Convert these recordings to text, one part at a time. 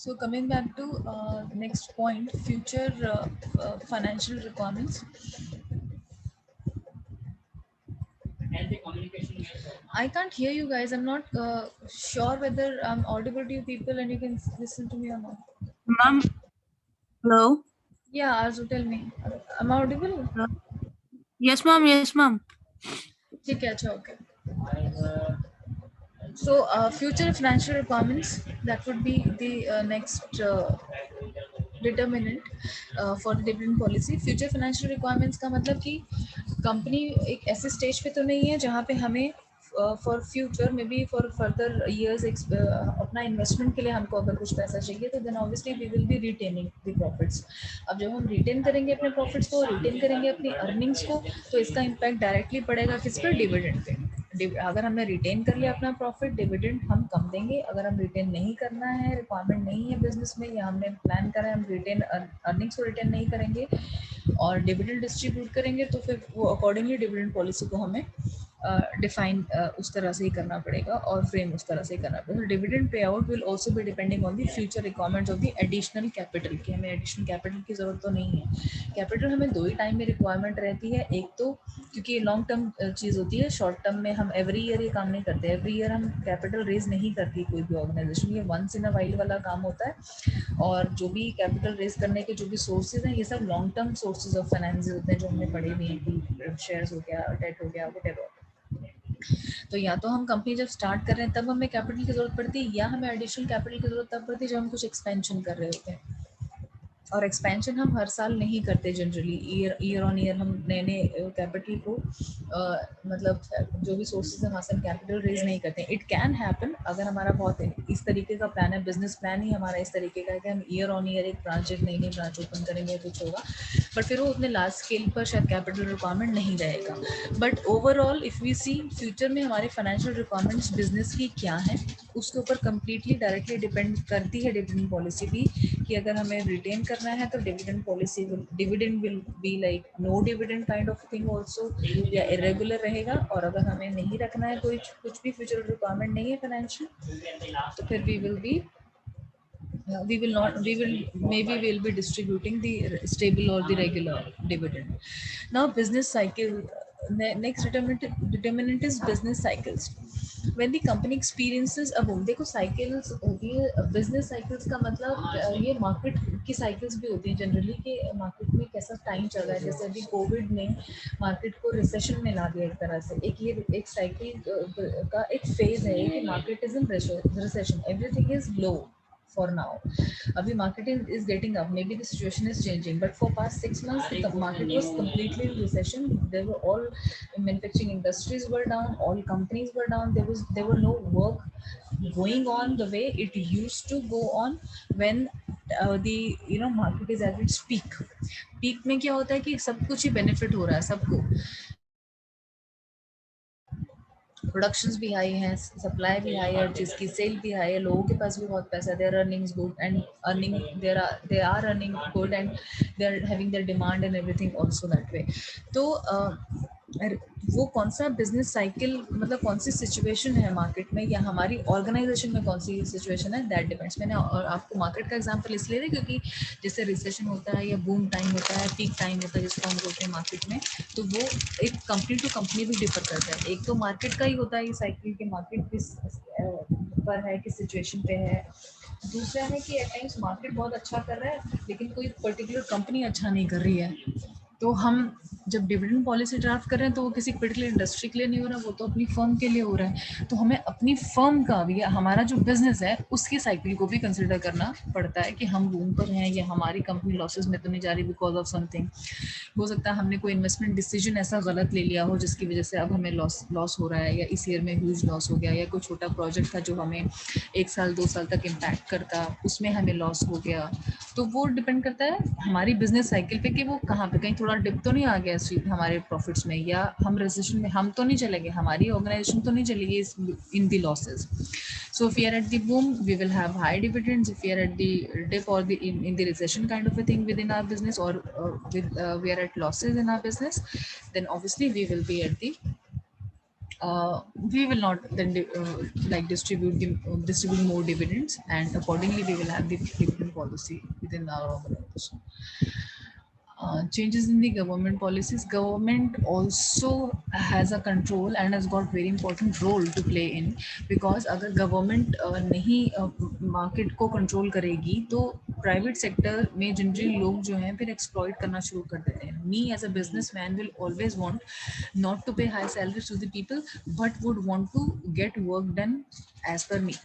So coming back to next point, future financial requirements. I can't hear you guys. I'm not sure whether I'm audible to you people and you can listen to me or not. Ma'am, hello? Yeah, Arzu, tell me. Am I audible? Hello? Yes, ma'am. Yes, ma'am. ठीक है, अच्छा, okay. So future financial requirements, that would be the next determinant for the dividend policy. Future financial requirements का मतलब कि company एक ऐसे stage पे तो नहीं है जहाँ पे हमें for future may be for further years अपना इन्वेस्टमेंट के लिए हमको अगर कुछ पैसा चाहिए तो then obviously we will be retaining the profits. अब जब हम रिटेन करेंगे अपने प्रॉफिट्स को, रिटेन करेंगे अपनी अर्निंग्स को, तो इसका इम्पैक्ट डायरेक्टली पड़ेगा किस पर? Dividend pay. अगर हमने रिटेन कर लिया अपना प्रॉफिट, डिविडेंड हम कम देंगे. अगर हम रिटेन नहीं करना है, रिक्वायरमेंट नहीं है बिजनेस में, या हमने प्लान करा है हम रिटेन अर्निंग्स को रिटेन नहीं करेंगे और डिविडेंड डिस्ट्रीब्यूट करेंगे, तो फिर वो अकॉर्डिंगली डिविडेंड पॉलिसी को हमें डिफाइन उस तरह से ही करना पड़ेगा और फ्रेम उस तरह से ही करना पड़ेगा. Dividend pay out will also be depending on the future requirements of the additional capital की. हमें एडिशनल कैपिटल की ज़रूरत तो नहीं है. कैपिटल हमें दो ही टाइम में रिक्वायरमेंट रहती है. एक तो क्योंकि लॉन्ग टर्म चीज़ होती है, शॉर्ट टर्म में हम एवरी ईयर ये काम नहीं करते. एवरी ईयर हम कैपिटल रेज नहीं करती कोई भी ऑर्गेनाइजेशन. ये वंस इन अ वाइल वाला काम होता है. और जो भी कैपिटल रेज करने के जो भी सोर्सेज हैं, ये सब long term sources of finance होते हैं जो हमने पढ़े हुए हैं कि शेयर्स हो गया, डेट हो गया, वटेवर. तो या तो हम कंपनी जब स्टार्ट कर रहे हैं तब हमें कैपिटल की जरूरत पड़ती है, या हमें एडिशनल कैपिटल की जरूरत तब पड़ती है जब हम कुछ एक्सपेंशन कर रहे होते हैं. और एक्सपेंशन हम हर साल नहीं करते. जनरली ईयर ऑन ईयर हम नए नए कैपिटल को मतलब जो भी सोर्सेज है वहाँ से हम कैपिटल रेज नहीं करते. इट कैन हैपन अगर हमारा बहुत इस तरीके का प्लान है, बिजनेस प्लान ही हमारा इस तरीके का है कि हम ईयर ऑन ईयर एक ब्रांच, एक नई नई ब्रांच ओपन करेंगे, कुछ होगा, बट फिर वो उतने लार्ज स्केल पर शायद कैपिटल रिक्वायरमेंट नहीं रहेगा. But overall if we see future में हमारे फाइनेंशियल रिक्वायरमेंट्स बिजनेस की क्या है, उसके ऊपर कम्प्लीटली डायरेक्टली डिपेंड करती है डिविडेंड पॉलिसी भी. कि अगर हमें रिटेन करना है तो dividend will be like no dividend kind of thing also, या इरेगुलर रहेगा. और अगर हमें नहीं रखना है, कोई कुछ भी फ्यूचर रिक्वायरमेंट नहीं है फाइनेंशियल, तो फिर we will not we will maybe we'll be distributing the stable or the regular dividend. Now business cycle, next determinant is business cycles. when the company experiences, अब देखो साइकिल्स होती है business cycles का मतलब ये market की cycles भी होती हैं जनरली कि मार्केट में कैसा टाइम चल रहा है. जैसे अभी कोविड ने मार्केट को रिसेशन में ला दिया एक तरह से. एक साइकिल का एक फेज है कि market is in recession, everything is low for now. Abhi market is getting up, maybe the situation is changing, but for past 6 months the market was completely in recession. There were all manufacturing industries were down, all companies were down. There were no work going on the way it used to go on when the market is at its peak में क्या होता है कि सब कुछ ही benefit हो रहा है सबको. प्रोडक्शंस भी हाई हैं, सप्लाई भी हाई है, हर चीज़ की सेल भी हाई है, लोगों के पास भी बहुत पैसा है, their earnings good and earning they are earning good and they are having their demand and everything also that way. तो वो कौन सा बिजनेस साइकिल, मतलब कौन सी सिचुएशन है मार्केट में या हमारी ऑर्गेनाइजेशन में कौन सी सिचुएशन है, दैट डिपेंड्स. मैंने और आपको मार्केट का एग्जांपल इसलिए दिया क्योंकि जैसे रिसेशन होता है या बूम टाइम होता है, पीक टाइम होता है जिसको हम बोलते हैं मार्केट में, तो वो एक कंपनी टू कंपनी भी डिफर करता है. एक तो मार्केट का ही होता है ये साइकिल कि मार्केट किस पर है, किस सिचुएशन पे है. दूसरा है कि एट टाइम्स मार्केट बहुत अच्छा कर रहा है लेकिन कोई पर्टिकुलर कंपनी अच्छा नहीं कर रही है. तो हम जब डिविडेंड पॉलिसी ड्राफ्ट कर रहे हैं तो वो किसी पर्टिकुलर इंडस्ट्री के लिए नहीं हो रहा, वो तो अपनी फर्म के लिए हो रहा है. तो हमें अपनी फर्म का भी, हमारा जो बिजनेस है उसकी साइकिल को भी कंसिडर करना पड़ता है कि हम बूम पर हैं या हमारी कंपनी लॉसेस में तो नहीं जा रही बिकॉज ऑफ समथिंग. हो सकता है हमने कोई इन्वेस्टमेंट डिसीजन ऐसा गलत ले लिया हो जिसकी वजह से अब हमें लॉस हो रहा है, या इस ईयर में ह्यूज लॉस हो गया, या कोई छोटा प्रोजेक्ट था जो हमें 1 साल 2 साल तक इम्पैक्ट करता, उसमें हमें लॉस हो गया. तो वो डिपेंड करता है हमारी बिजनेस साइकिल पे कि वो कहाँ पे, कहीं थोड़ा डिप तो नहीं आ गया हमारे प्रॉफिट्स में, या हम रिसेशन में हम तो नहीं चलेंगे, हमारी ऑर्गेनाइजेशन तो नहीं चलेगी इन दी losses. So if we are at the boom, we will have high dividends. If we are at the dip or in the recession kind of a thing within our business, or we are at losses in our business, then obviously we will be at the we will not then like distribute more dividends, and accordingly we will have the dividend policy within our organization. Changes in the government policies. Government also has a control and has got very important role to play in, because अगर government नहीं market को control करेगी तो private sector में generally लोग जो हैं फिर exploit करना शुरू कर देते हैं. Me as a businessman will always want not to pay high salaries to the people, but would want to get work done as per me.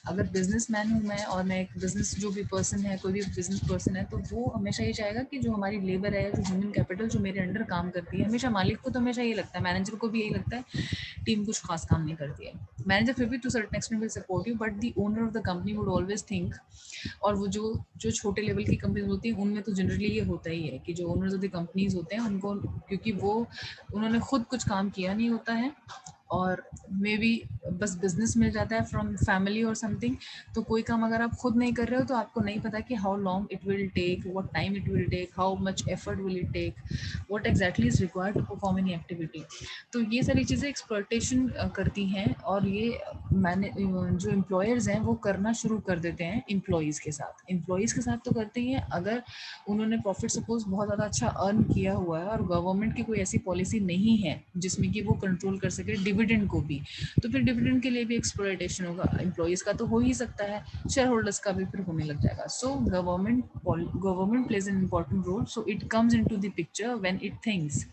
अगर बिजनेसमैन हूँ मैं, और मैं एक बिजनेस जो भी पर्सन है, कोई भी बिजनेस पर्सन है, तो वो हमेशा ये चाहेगा कि जो हमारी लेबर है, जो ह्यूमन कैपिटल जो मेरे अंडर काम करती है, हमेशा मालिक को तो हमेशा ये लगता है, मैनेजर को भी यही लगता है, टीम कुछ खास काम नहीं करती है. मैनेजर फिर भी to certain extent will support you, but the owner of the company would always think, और वो जो जो छोटे लेवल की कंपनीज होती हैं उनमें तो जनरली ये होता ही है कि जो ओनर्स ऑफ द कंपनीज होते हैं उनको, क्योंकि वो उन्होंने खुद कुछ काम किया नहीं होता है और मे बी बस बिजनेस मिल जाता है फ्रॉम फैमिली और समथिंग, तो कोई काम अगर आप खुद नहीं कर रहे हो तो आपको नहीं पता कि how long it will take, what time it will take, how much effort will it take, what exactly is required to perform any activity. तो ये सारी चीज़ें एक्सप्लॉयटेशन करती हैं, और ये मैंने जो एम्प्लॉयर्स हैं वो करना शुरू कर देते हैं एम्प्लॉयज़ के साथ. एम्प्लॉयज़ के साथ तो करते ही हैं, अगर उन्होंने प्रॉफिट सपोज बहुत ज़्यादा अच्छा अर्न किया हुआ है और गवर्नमेंट की कोई ऐसी पॉलिसी नहीं है जिसमें कि वो कंट्रोल कर सके डिविडेंड को भी, तो फिर डिविडेंड के लिए भी एक्सप्लॉयटेशन होगा. एम्प्लॉयज़ का तो हो ही सकता है, शेयर होल्डर्स का भी फिर होने लग जाएगा. So government plays an important role. So it comes into the picture when it thinks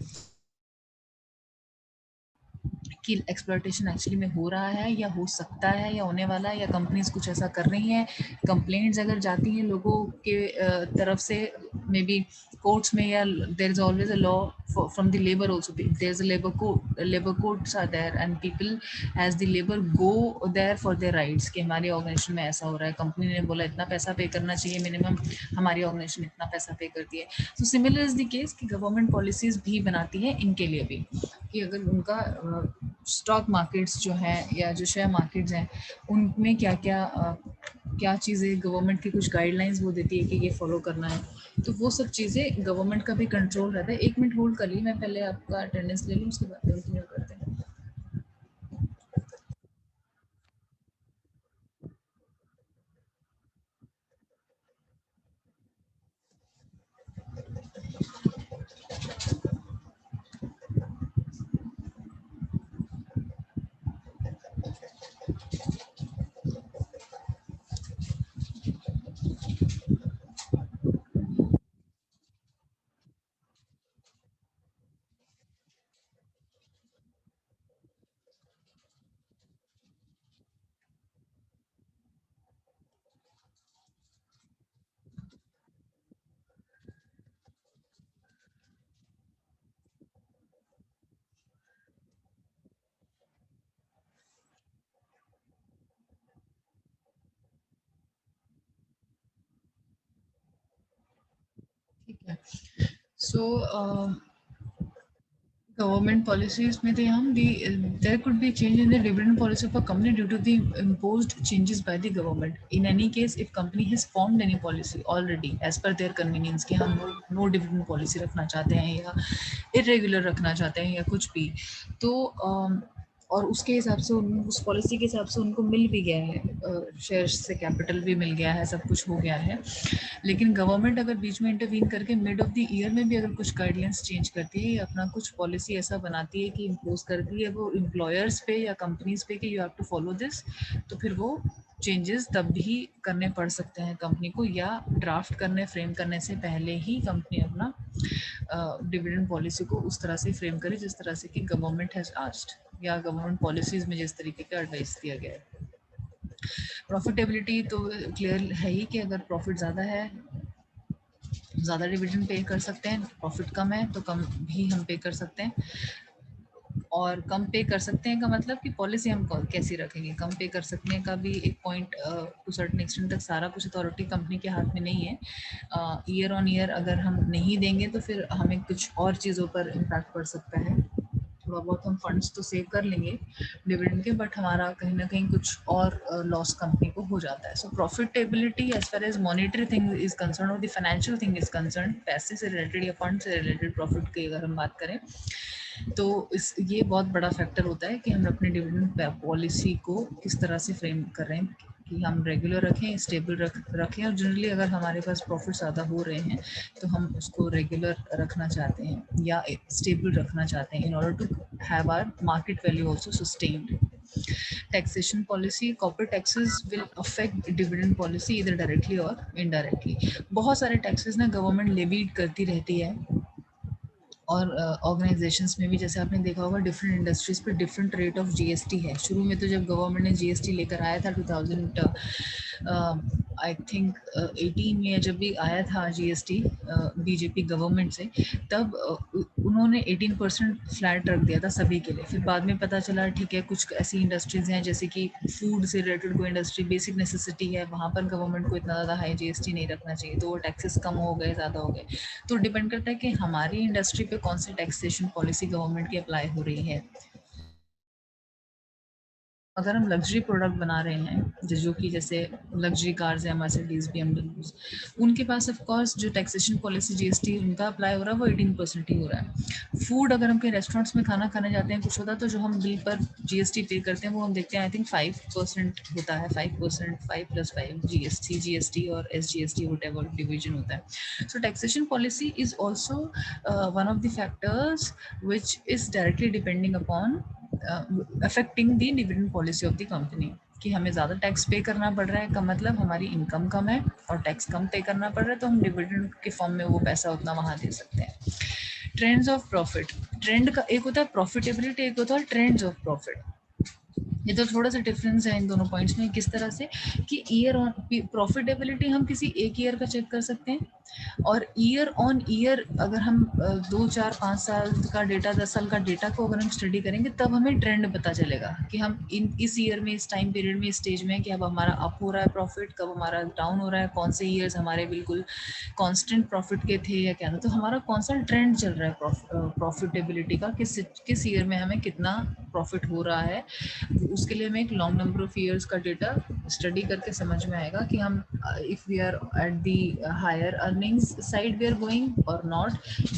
कि एक्सप्लॉयटेशन एक्चुअली में हो रहा है या हो सकता है या होने वाला है, या कंपनीज कुछ ऐसा कर रही हैं. कंप्लेंट्स अगर जाती हैं लोगों के तरफ से, मे बी कोर्ट्स में, या there is always a law from the labour also, there is a labour courts are there, and people as the labour go there for their rights कि हमारी ऑर्गेनाइजेशन में ऐसा हो रहा है, कंपनी ने बोला इतना पैसा पे करना चाहिए मिनिमम, हमारी ऑर्गेनाइजेशन इतना पैसा पे करती है. So similar is the case कि गवर्नमेंट पॉलिसीज भी बनाती है इनके लिए भी, कि अगर उनका स्टॉक मार्केट्स जो हैं या जो शेयर मार्केट्स हैं उनमें क्या क्या चीज़ें गवर्नमेंट की कुछ गाइडलाइंस वो देती है कि ये फॉलो करना है, तो वो सब चीज़ें गवर्नमेंट का भी कंट्रोल रहता है. 1 मिनट होल्ड कर ली, मैं पहले आपका अटेंडेंस ले लूँ, उसके बाद कंटिन्यू करते हैं. ठीक है. सो government policies में थे हम, there could be change in the dividend policy of a company due to the imposed changes by the government. In any case, if company has formed any policy already as per their convenience कि हम no dividend policy रखना चाहते हैं या irregular रखना चाहते हैं या कुछ भी, तो और उसके हिसाब से उस पॉलिसी के हिसाब से उनको मिल भी गया है, शेयर्स से कैपिटल भी मिल गया है, सब कुछ हो गया है. लेकिन गवर्नमेंट अगर बीच में इंटरवीन करके मिड ऑफ द ईयर में भी अगर कुछ गाइडलाइंस चेंज करती है या अपना कुछ पॉलिसी ऐसा बनाती है कि इम्पोज करती है वो एम्प्लॉयर्स पे या कंपनीज पे कि you have to follow this, तो फिर वो चेंजेस तब भी करने पड़ सकते हैं कंपनी को, या ड्राफ्ट करने फ्रेम करने से पहले ही कंपनी अपना डिविडेंड पॉलिसी को उस तरह से फ्रेम करे जिस तरह से कि गवर्नमेंट हैज़ आस्क्ड, या गवर्नमेंट पॉलिसीज़ में जिस तरीके का एडवाइस दिया गया है. प्रॉफिटेबिलिटी तो क्लियर है ही कि अगर प्रॉफिट ज़्यादा है, ज़्यादा डिविडेंड पे कर सकते हैं, प्रॉफिट कम है तो कम भी हम पे कर सकते हैं. और कम पे कर सकते हैं का मतलब कि पॉलिसी हम कैसी रखेंगे. कम पे कर सकने का भी एक पॉइंट टू सर्टेन एक्सटेंट तक सारा कुछ अथॉरिटी कंपनी के हाथ में नहीं है. ईयर ऑन ईयर अगर हम नहीं देंगे तो फिर हमें कुछ और चीज़ों पर इम्पैक्ट पड़ सकता है. थोड़ा बहुत हम फंड्स तो सेव कर लेंगे डिविडेंड के, बट हमारा कहीं ना कहीं कुछ और लॉस कंपनी को हो जाता है. So profitability as far as monetary thing is concern और the financial thing is concern, पैसे से रिलेटेड या फंड से रिलेटेड प्रॉफिट की अगर हम बात करें, तो ये बहुत बड़ा फैक्टर होता है कि हम अपने डिविडेंड पॉलिसी को किस तरह से फ्रेम कर रहे हैं कि हम रेगुलर रखें, स्टेबल रखें, और जनरली अगर हमारे पास प्रॉफिट ज़्यादा हो रहे हैं तो हम उसको रेगुलर रखना चाहते हैं या स्टेबल रखना चाहते हैं in order to have our market value also sustained. Taxation policy, corporate taxes will affect dividend policy either directly or indirectly. बहुत सारे टैक्सेस ना गवर्नमेंट लेवीड करती रहती है, और ऑर्गेनाइजेशंस में भी जैसे आपने देखा होगा डिफरेंट इंडस्ट्रीज पे डिफरेंट रेट ऑफ जीएसटी है. शुरू में तो जब गवर्नमेंट ने जीएसटी लेकर आया था 2000 आई थिंक 18 में जब भी आया था जीएसटी बीजेपी गवर्नमेंट से, तब उन्होंने 18% फ्लैट रख दिया था सभी के लिए. फिर बाद में पता चला ठीक है कुछ ऐसी इंडस्ट्रीज हैं जैसे कि फूड से रिलेटेड कोई इंडस्ट्री बेसिक नेसेसिटी है, वहाँ पर गवर्नमेंट को इतना ज़्यादा हाई जीएसटी नहीं रखना चाहिए, तो वो टैक्सेस कम हो गए, ज़्यादा हो गए. तो डिपेंड करता है कि हमारी इंडस्ट्री पे कौन सी टैक्सेशन पॉलिसी गवर्नमेंट की अप्लाई हो रही है. अगर हम लग्जरी प्रोडक्ट बना रहे हैं जो कि जैसे लग्जरी कार्स हैं, मर्सिडीज, बीएमडब्ल्यूज, उनके पास ऑफ कोर्स जो टैक्सेशन पॉलिसी जीएसटी उनका अप्लाई हो रहा है वो 18% ही हो रहा है. फूड अगर हम कहीं रेस्टोरेंट्स में खाना खाने जाते हैं कुछ होता है तो जो हम बिल पर जीएसटी पे करते हैं वो हम देखते हैं आई थिंक 5% होता है. 5%, 5+5 जीएसटी और एसजीएसटी व्हाटएवर डिवीजन होता है. So taxation policy is also one of the factors which is directly depending upon affecting the dividend policy of the company. कि हमें ज़्यादा टैक्स पे करना पड़ रहा है का मतलब हमारी इनकम कम है और टैक्स कम पे करना पड़ रहा है, तो हम डिविडेंड के फॉर्म में वो पैसा उतना वहाँ दे सकते हैं. Trends of profit. ट्रेंड का एक होता है प्रॉफिटेबिलिटी, एक होता है ट्रेंड्स ऑफ प्रॉफिट. ये तो थोड़ा सा डिफरेंस है इन दोनों पॉइंट्स में. किस तरह से कि ईयर ऑन प्रॉफिटेबिलिटी हम किसी एक ईयर का चेक कर सकते हैं, और ईयर ऑन ईयर अगर हम 2, 4, 5 साल का डेटा, 10 साल का डेटा को अगर हम स्टडी करेंगे तब हमें ट्रेंड पता चलेगा कि हम इस ईयर में, इस टाइम पीरियड में, इस स्टेज में कि अब हमारा अप हो रहा है प्रॉफिट, कब हमारा डाउन हो रहा है, कौन से ईयर्स हमारे बिल्कुल कांस्टेंट प्रॉफिट के थे या क्या था. तो हमारा कौन सा ट्रेंड चल रहा है प्रॉफिटेबिलिटी का, किस ईयर में हमें कितना प्रॉफिट हो रहा है. उसके लिए हमें एक लॉन्ग नंबर ऑफ ईयर्स का डेटा स्टडी करके समझ में आएगा कि हम if we are at the higher earnings side we are going और नॉट,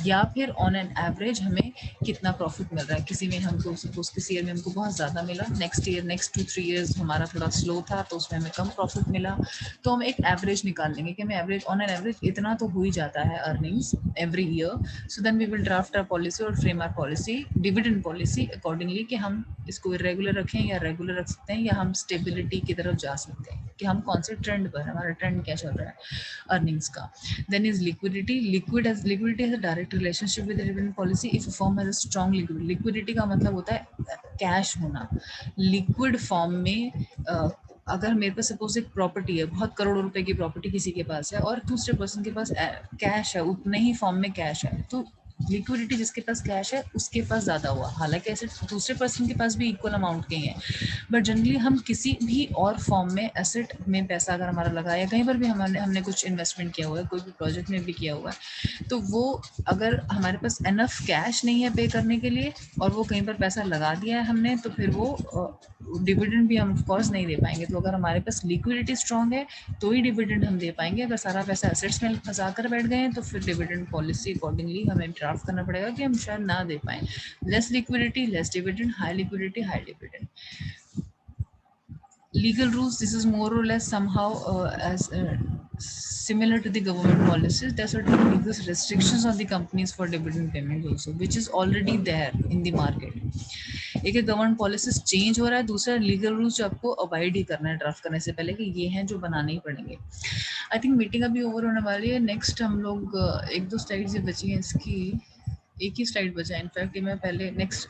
या फिर ऑन एन एवरेज हमें कितना प्रॉफिट मिल रहा है. किसी में हमको सपोज किसी ईयर में हमको बहुत ज़्यादा मिला, नेक्स्ट 2-3 ईयर्स हमारा थोड़ा स्लो था तो उसमें हमें कम प्रॉफिट मिला, तो हम एक एवरेज निकाल लेंगे कि हमें एवरेज ऑन एन एवरेज इतना तो हो ही जाता है earnings every year. So then we will draft our policy और frame our policy, dividend policy accordingly, कि हम इसको इरेगुलर रखें या रेगुलर रख सकते हैं, या हम स्टेबिलिटी की तरफ जा सकते हैं कि हम कौन से ट्रेंड पर, हमारा ट्रेंड क्या चल रहा है अर्निंग्स का. Then is liquidity. Liquidity has a direct relationship with dividend policy. If firm has a strong liquidity का मतलब होता है कैश होना. लिक्विड फॉर्म में अगर मेरे पास सपोज एक प्रॉपर्टी है, बहुत करोड़ों रुपए की प्रॉपर्टी किसी के पास है, और दूसरे पर्सन के पास कैश है, उतने ही फॉर्म में कैश है, तो लिक्विडिटी जिसके पास कैश है उसके पास ज़्यादा हुआ. हालांकि ऐसे दूसरे पर्सन के पास भी इक्वल अमाउंट के हैं, बट जनरली हम किसी भी और फॉर्म में एसेट में पैसा अगर हमारा लगा या कहीं पर भी हमने कुछ इन्वेस्टमेंट किया हुआ है, कोई भी प्रोजेक्ट में भी किया हुआ है, तो वो अगर हमारे पास एनफ कैश नहीं है पे करने के लिए और वो कहीं पर पैसा लगा दिया है हमने, तो फिर वो डिविडेंड भी हम ऑफकोर्स नहीं दे पाएंगे. तो अगर हमारे पास लिक्विडिटी स्ट्रांग है तो ही डिविडेंड हम दे पाएंगे. अगर सारा पैसा एसेट्स में फंसा कर बैठ गए हैं तो फिर डिविडेंड पॉलिसी अकॉर्डिंगली हमें ड्राफ्ट करना पड़ेगा कि हम शायद ना दे पाएँ. Less liquidity, less dividend, high liquidity, high dividend. Legal rules, this is more or less somehow as similar to the government policies. There are certain legal restrictions on the companies for dividend payment also, which is already there in the market. एक government policies change हो रहा है, दूसरा legal rules जो आपको avoid ही करना है draft करने से पहले, कि ये हैं जो बनाने ही पड़ेंगे. आई थिंक मीटिंग अभी ओवर होने वाली है. नेक्स्ट हम लोग 1-2 स्लाइड्स बची हैं इसकी, एक ही स्लाइड बचा है इनफैक्ट. मैं पहले नेक्स्ट